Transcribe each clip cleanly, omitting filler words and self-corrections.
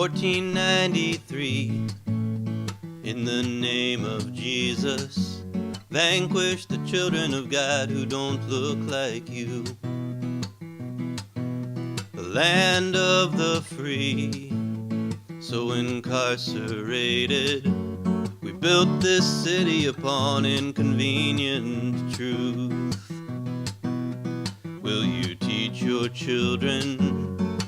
1493, in the name of Jesus, vanquish the children of God who don't look like you. The land of the free, so incarcerated, we built this city upon inconvenient truth. Will you teach your children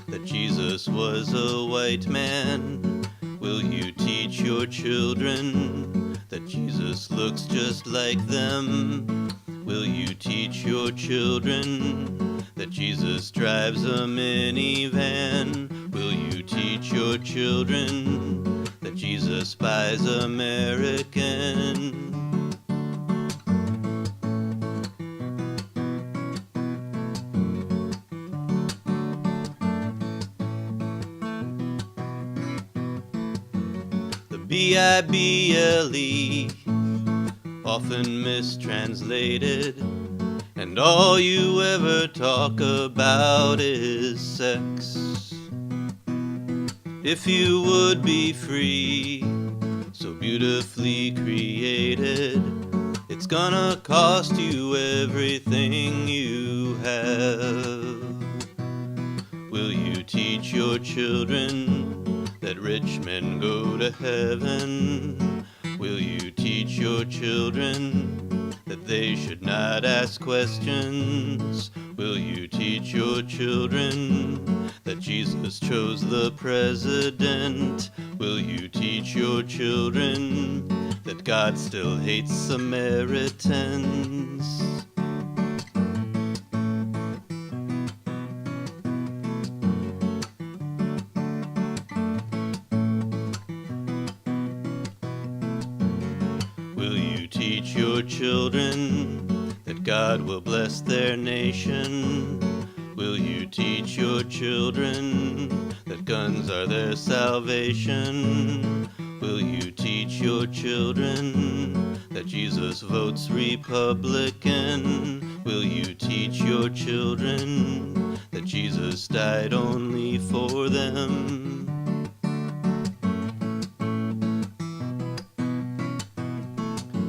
that Jesus was a white man? Will you teach your children that Jesus looks just like them? Will you teach your children that Jesus drives a minivan? Will you teach your children that Jesus buys American? B-I-B-L-E, often mistranslated, and all you ever talk about is sex. If you would be free, so beautifully created, it's gonna cost you everything you have. Will you teach your children that rich men go to heaven? Will you teach your children that they should not ask questions? Will you teach your children that Jesus chose the president? Will you teach your children that God still hates Samaritans? Will you teach your children that God will bless their nation? Will you teach your children that guns are their salvation? Will you teach your children that Jesus votes Republican? Will you teach your children that Jesus died only for them?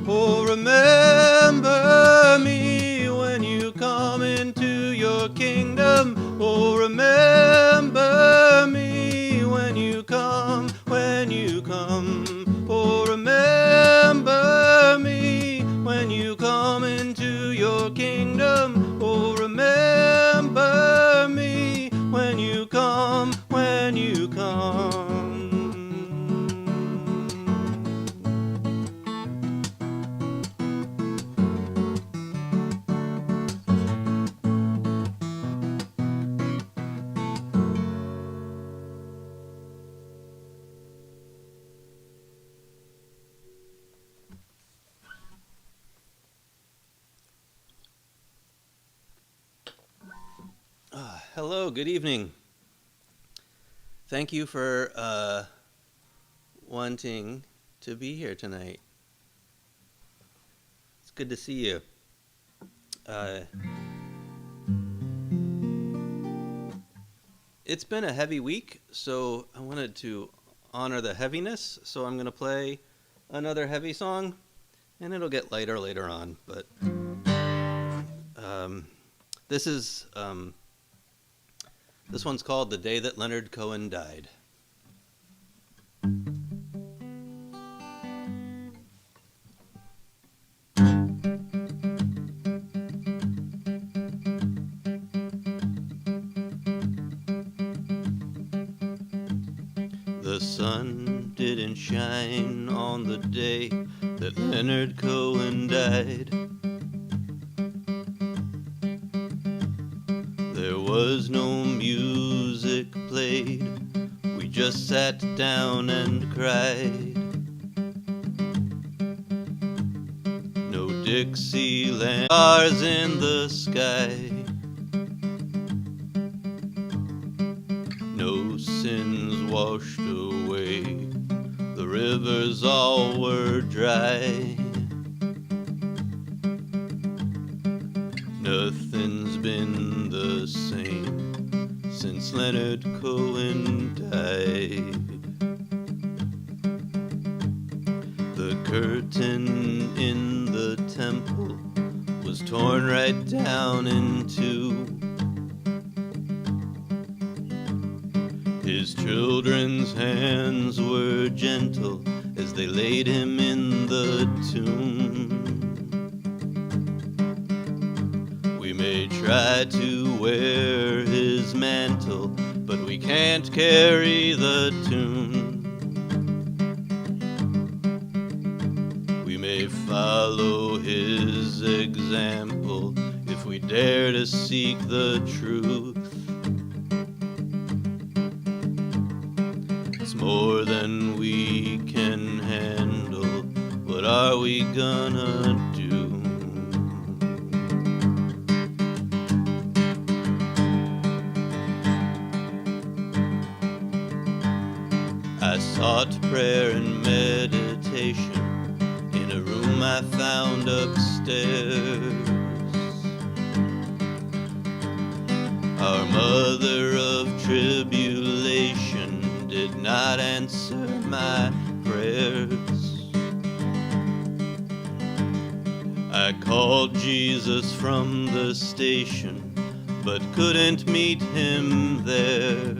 Oh, remember me when you come into your kingdom. Oh, remember me when you come, when you come. Oh, remember me when you come into your kingdom. Oh, remember me when you come, when you come. Hello, good evening. Thank you for wanting to be here tonight. It's good to see you. It's been a heavy week, so I wanted to honor the heaviness, so I'm going to play another heavy song, and it'll get lighter later on, but this one's called The Day That Leonard Cohen Died. The sun didn't shine on the day that Leonard Cohen died. There was no music played, we just sat down and cried. No Dixieland stars in the sky, no sins washed away, the rivers all were dry. Nothing's been the same since Leonard Cohen died. The curtain in the temple was torn right down in two. His children's hands were gentle as they laid him in the tomb. We may try to wear his mantle, but we can't carry the tune. We may follow his example if we dare to seek the truth. It's more than we can handle. What are we gonna do? I sought prayer and meditation in a room I found upstairs. Our mother of tribulation did not answer my prayers. I called Jesus from the station, but couldn't meet him there.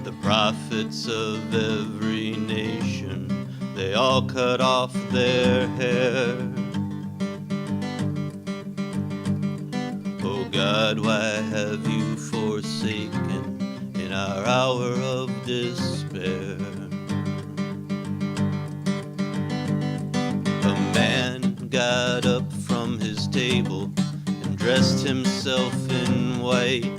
The prophets of every nation, they all cut off their hair. Oh God, why have you forsaken in our hour of despair? A man got up from his table and dressed himself in white.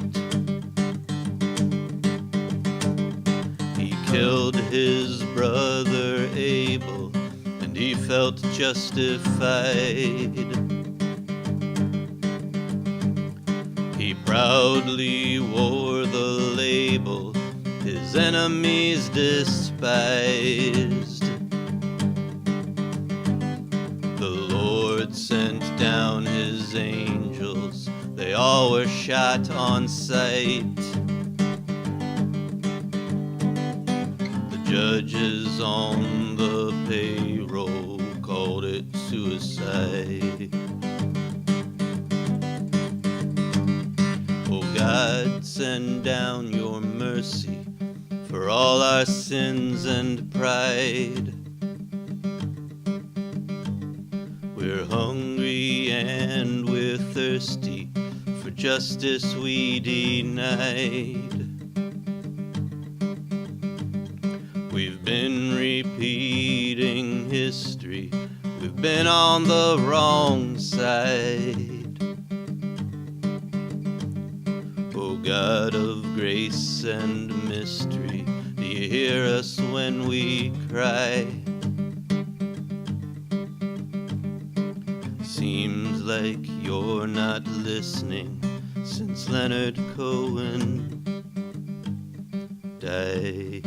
He killed his brother Abel, and he felt justified. He proudly wore the label his enemies despised. The Lord sent down his angels, they all were shot on sight. The judges on the payroll called it suicide. Oh God, send down your mercy for all our sins and pride. We're hungry and we're thirsty, for justice we denied. We've been repeating history, we've been on the wrong side. O God of grace and mystery, do you hear us when we cry? Seems like you're not listening since Leonard Cohen died.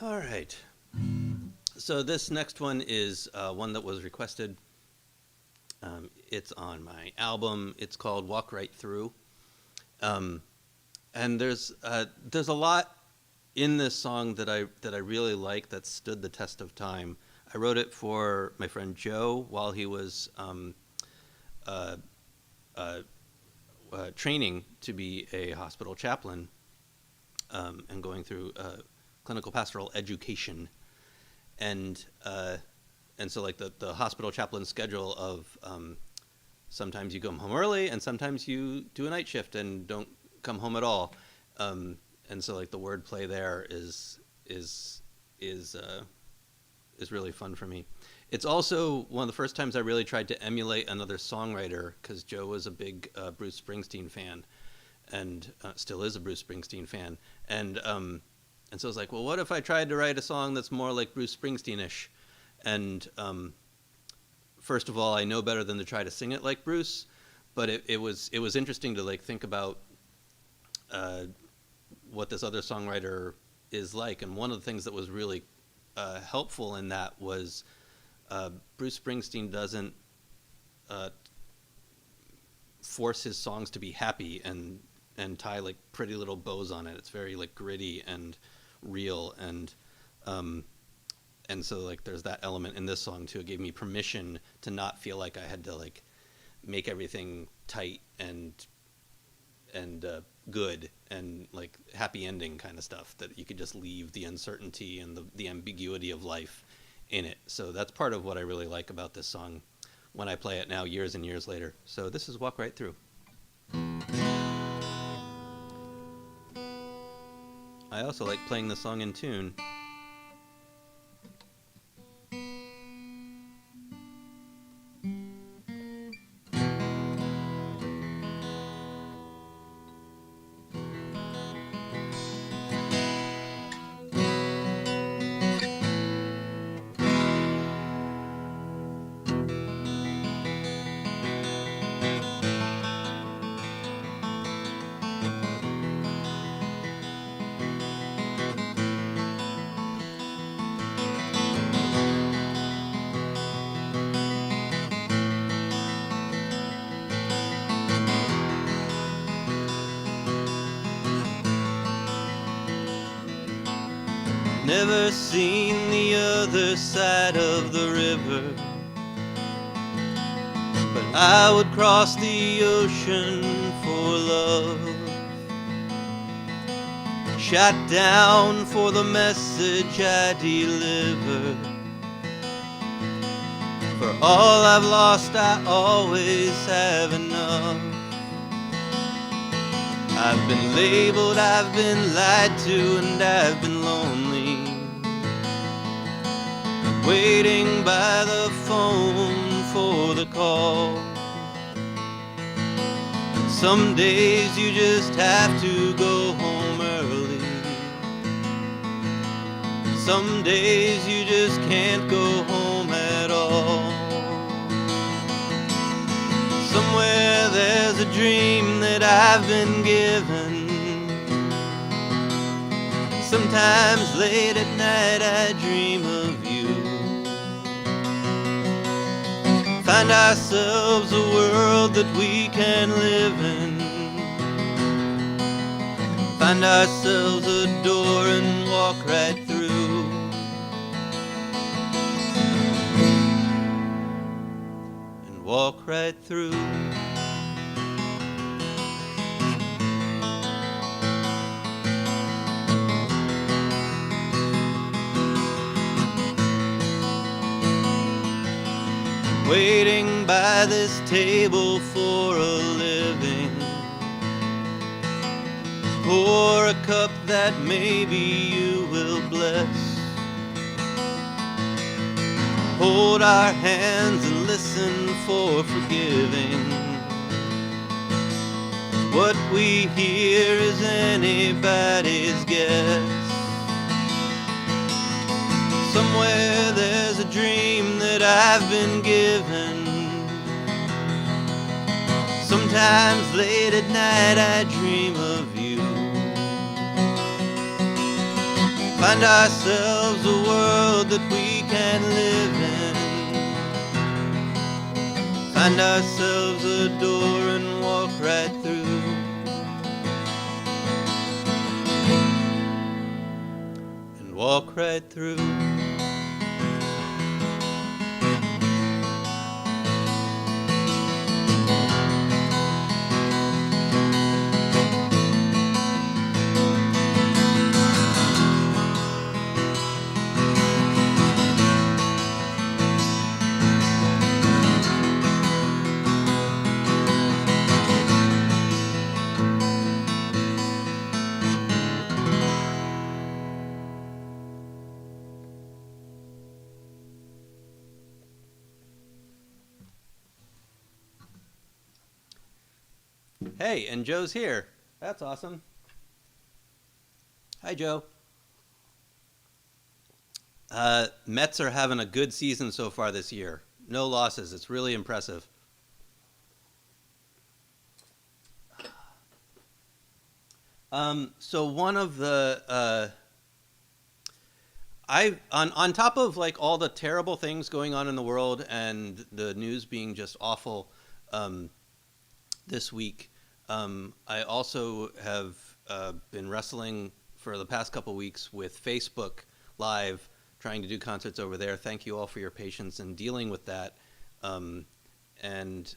All right. So this next one is one that was requested. It's on my album. It's called "Walk Right Through," and there's a lot in this song that I really like that stood the test of time. I wrote it for my friend Joe while he was training to be a hospital chaplain and going through clinical pastoral education, and so like the hospital chaplain schedule of sometimes you come home early and sometimes you do a night shift and don't come home at all, and so like the wordplay there is really fun for me. It's also one of the first times I really tried to emulate another songwriter, because Joe was a big Bruce Springsteen fan, and still is a Bruce Springsteen fan, and so I was like, well, what if I tried to write a song that's more like Bruce Springsteen-ish? And first of all, I know better than to try to sing it like Bruce, but it was interesting to like think about what this other songwriter is like, and one of the things that was really helpful in that was Bruce Springsteen doesn't force his songs to be happy and tie like pretty little bows on it. It's very like gritty and real, and so like there's that element in this song too. It gave me permission to not feel like I had to like make everything tight and good and like happy ending kind of stuff, that you could just leave the uncertainty and the ambiguity of life in it. So that's part of what I really like about this song when I play it now years and years later. So this is Walk Right Through. I also like playing the song in tune. Never seen the other side of the river, but I would cross the ocean for love. Shot down for the message I deliver. For all I've lost, I always have enough. I've been labeled, I've been lied to, and I've been lonely, waiting by the phone for the call. Some days you just have to go home early. Some days you just can't go home at all. Somewhere there's a dream that I've been given. Sometimes late at night I dream of you. Find ourselves a world that we can live in. Find ourselves a door and walk right through. And walk right through. Waiting by this table for a living. Pour a cup that maybe you will bless. Hold our hands and listen for forgiving. What we hear is anybody's guess. Somewhere there's a dream that I've been given. Sometimes late at night I dream of you. Find ourselves a world that we can live in. Find ourselves a door and walk right through. And walk right through. Hey, and Joe's here. That's awesome. Hi, Joe. Mets are having a good season so far this year. No losses. It's really impressive. So one of the I on top of like all the terrible things going on in the world and the news being just awful um, this week, I also have been wrestling for the past couple weeks with Facebook Live, trying to do concerts over there. Thank you all for your patience in dealing with that. Um, and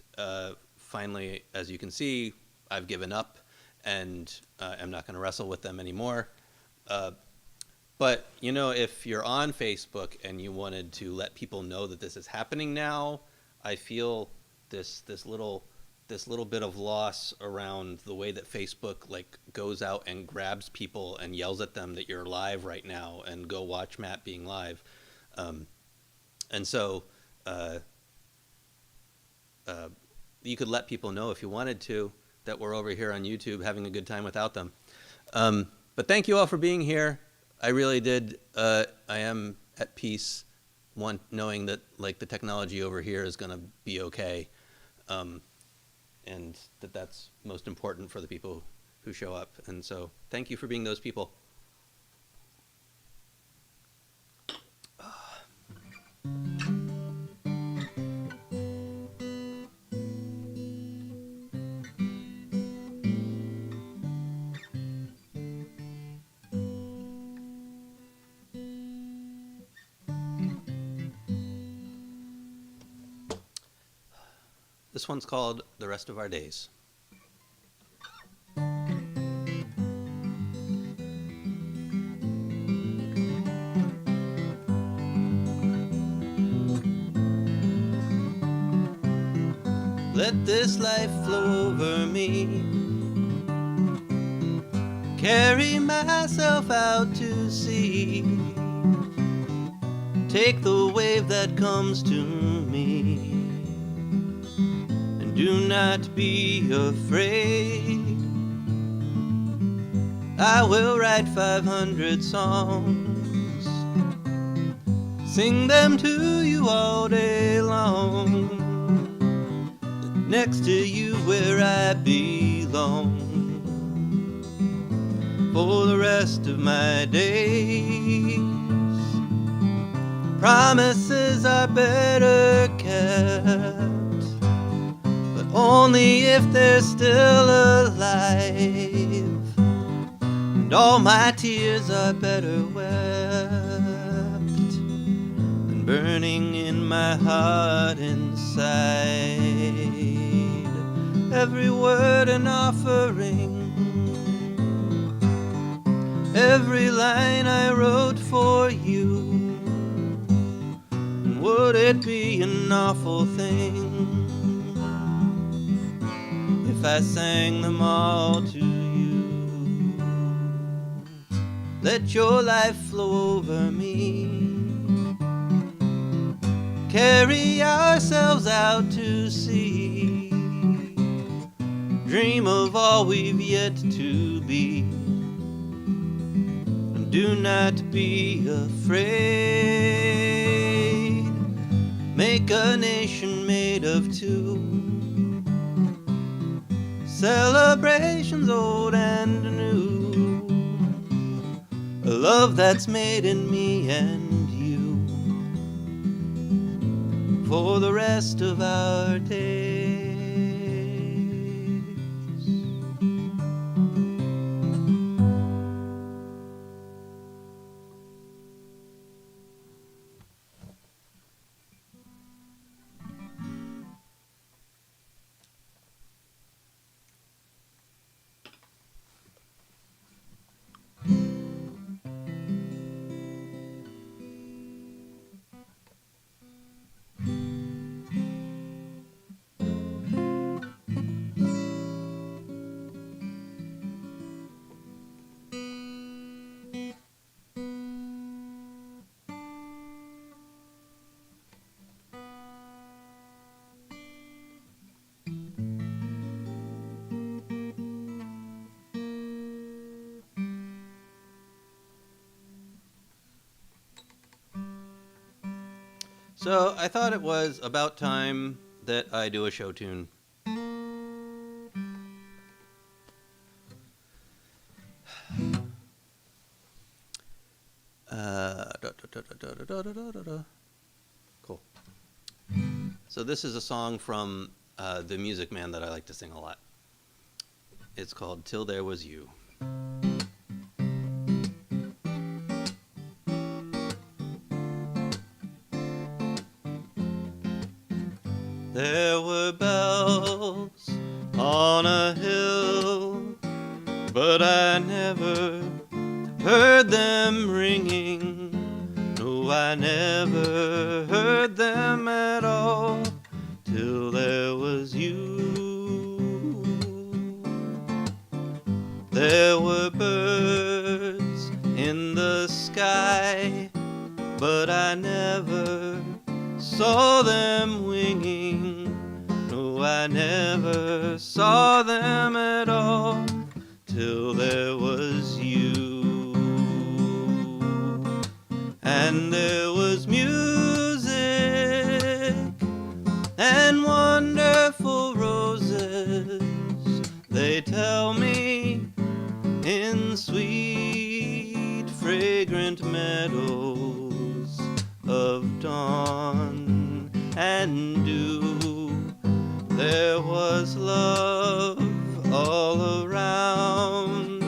finally, as you can see, I've given up and I'm not going to wrestle with them anymore. Uh, but you know, if you're on Facebook and you wanted to let people know that this is happening now, I feel this little bit of loss around the way that Facebook like goes out and grabs people and yells at them that you're live right now and go watch Matt being live. Um, and so uh, uh, you could let people know if you wanted to that we're over here on YouTube having a good time without them. But thank you all for being here. I really did. I am at peace, knowing that like the technology over here is going to be okay, and that's most important for the people who show up. And so, thank you for being those people. This one's called The Rest of Our Days. Let this life flow over me, carry myself out to sea, take the wave that comes to me. Do not be afraid. I will write 500 songs, sing them to you all day long, next to you where I belong, for the rest of my days. Promises are better kept, only if they're still alive, and all my tears are better wept than burning in my heart inside. Every word an offering, every line I wrote for you. And would it be an awful thing if I sang them all to you? Let your life flow over me, carry ourselves out to sea, dream of all we've yet to be, and do not be afraid. Make a nation made of two, celebrations old and new, a love that's made in me and you, for the rest of our days. So I thought it was about time that I do a show tune. Cool. So this is a song from The Music Man that I like to sing a lot. It's called Till There Was You. There were bells on a hill, but I never heard them ringing. No, I never heard them at all till there was you. There were birds in the sky, but I never saw them winging. No, I never saw them at all till there was you. And there was music and wonderful roses, they tell me, in sweet fragrant meadows of dawn and dew. There was love all around,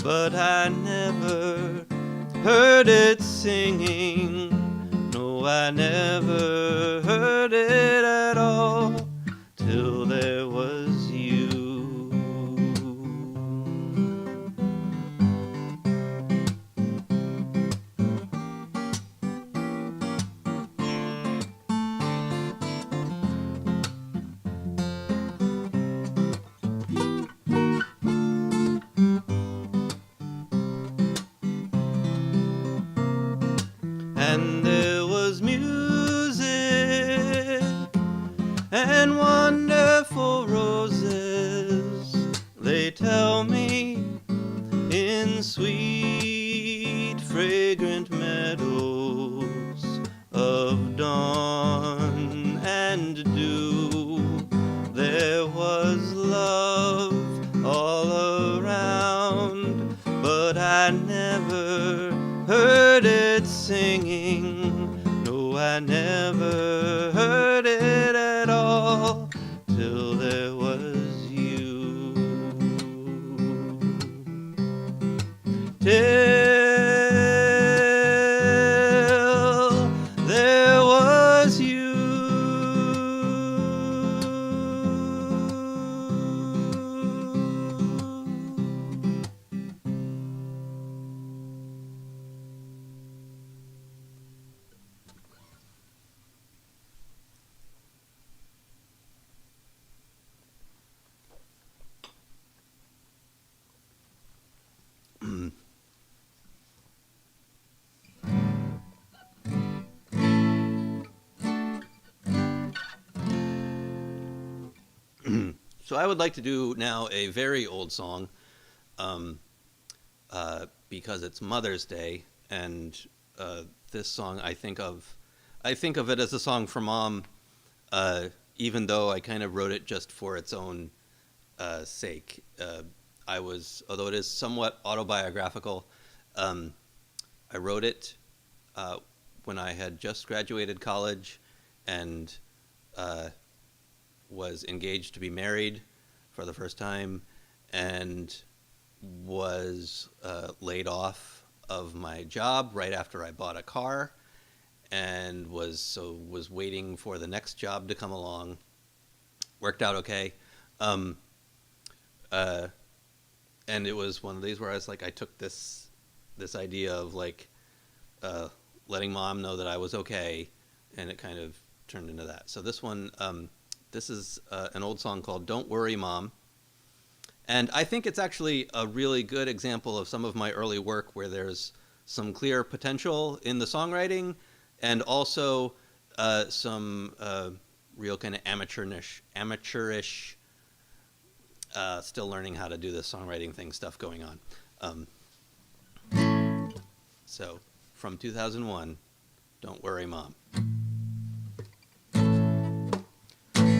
but I never heard it singing. No, I never heard it at all till there was you. And there was music and wonderful roses, they tell me, in sweet fragrant meadows of dawn and dew. There was love all around, but I never heard it singing. No, I never heard it at all till there was you. Till there was you. So I would like to do now a very old song, because it's Mother's Day, and this song I think of it as a song for Mom, even though I kind of wrote it just for its own sake. Although it is somewhat autobiographical, I wrote it when I had just graduated college and was engaged to be married for the first time, and was laid off of my job right after I bought a car, and was waiting for the next job to come along. Worked out okay. And it was one of these where I was like, I took this idea of like letting Mom know that I was okay, and it kind of turned into that. So this one, this is an old song called Don't Worry Mom. And I think it's actually a really good example of some of my early work where there's some clear potential in the songwriting, and also some real kind of amateurish, still learning how to do the songwriting thing stuff going on. So from 2001, Don't Worry Mom.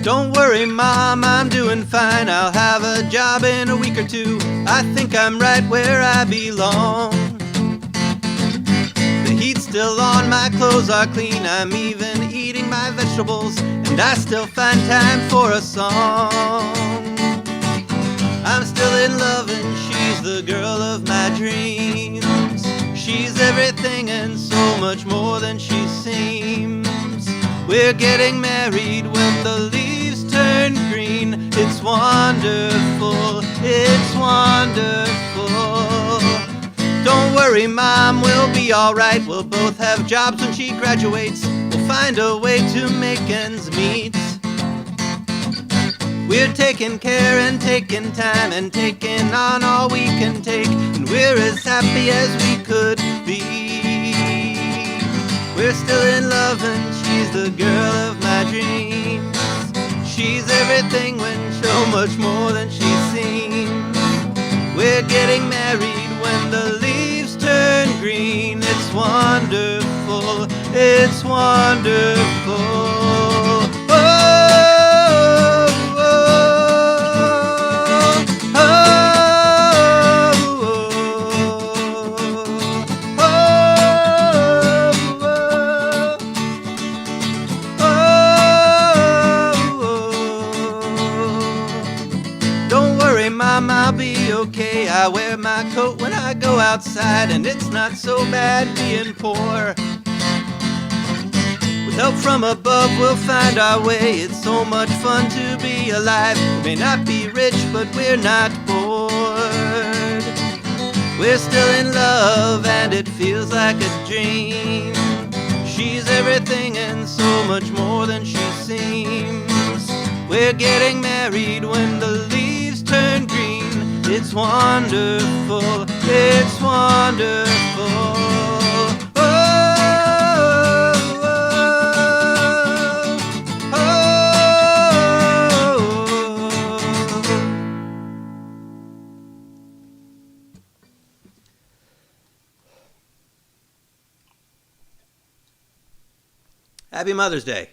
Don't worry, Mom, I'm doing fine. I'll have a job in a week or two. I think I'm right where I belong. The heat's still on, my clothes are clean, I'm even eating my vegetables, and I still find time for a song. I'm still in love and she's the girl of my dreams. She's everything and so much more than she seems. We're getting married when the leaves turn green. It's wonderful, it's wonderful. Don't worry, Mom, we'll be alright. We'll both have jobs when she graduates. We'll find a way to make ends meet. We're taking care and taking time and taking on all we can take, and we're as happy as we could be. We're still in love and she's the girl of my dreams. She's everything when so much more than she seems. We're getting married when the leaves turn green. It's wonderful, it's wonderful. Mom, I'll be okay. I wear my coat when I go outside, and it's not so bad being poor. With help from above, we'll find our way. It's so much fun to be alive. We may not be rich, but we're not bored. We're still in love, and it feels like a dream. She's everything and so much more than she seems. We're getting married when the leaves turn green. It's wonderful, it's wonderful. Oh, oh, Happy Mother's Day.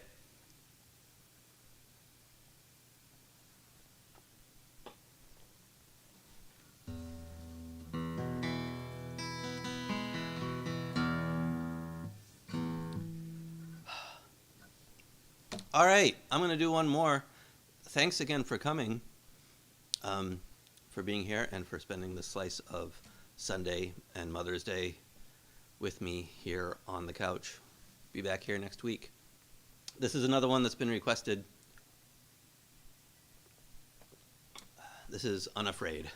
All right, I'm going to do one more. Thanks again for coming, for being here, and for spending this slice of Sunday and Mother's Day with me here on the couch. Be back here next week. This is another one that's been requested. This is Unafraid.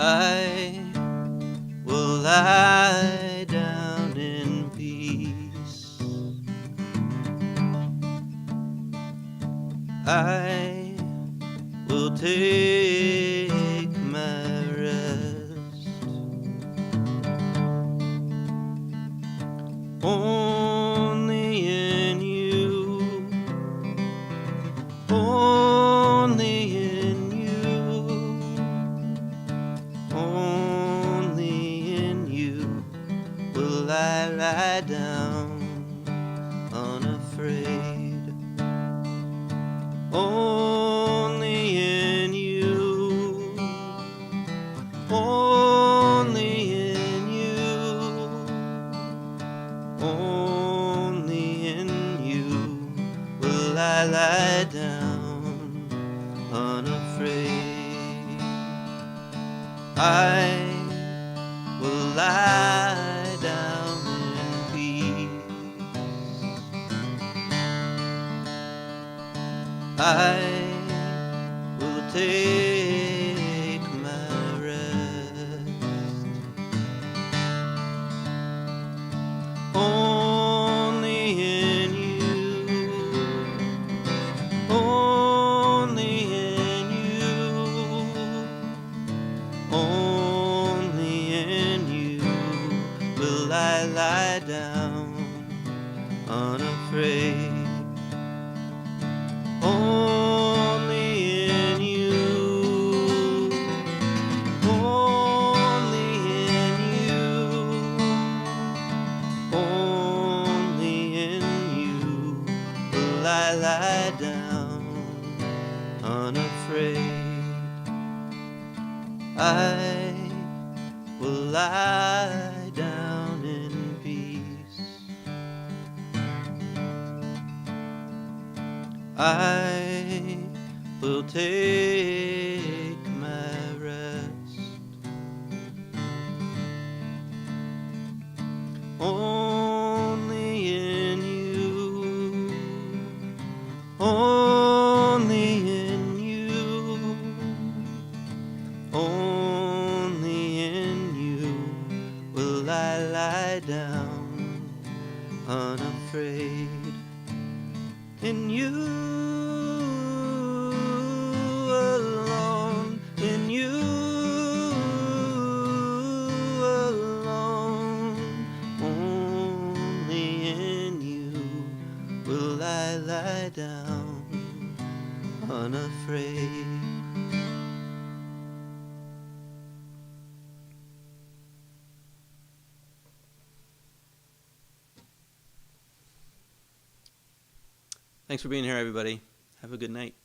I will lie down in peace. I will take my rest. Only in you, only in you, only in you will I lie down unafraid. Only in you, only in you, only in you will I lie down unafraid. I will lie down in peace. I will take my rest. lie down unafraid. I will lie down in peace. I will take my rest only in you, only in you, only in you will I lie down unafraid. In you alone, in you alone, only in you will I lie down unafraid. Thanks for being here, everybody. Have a good night.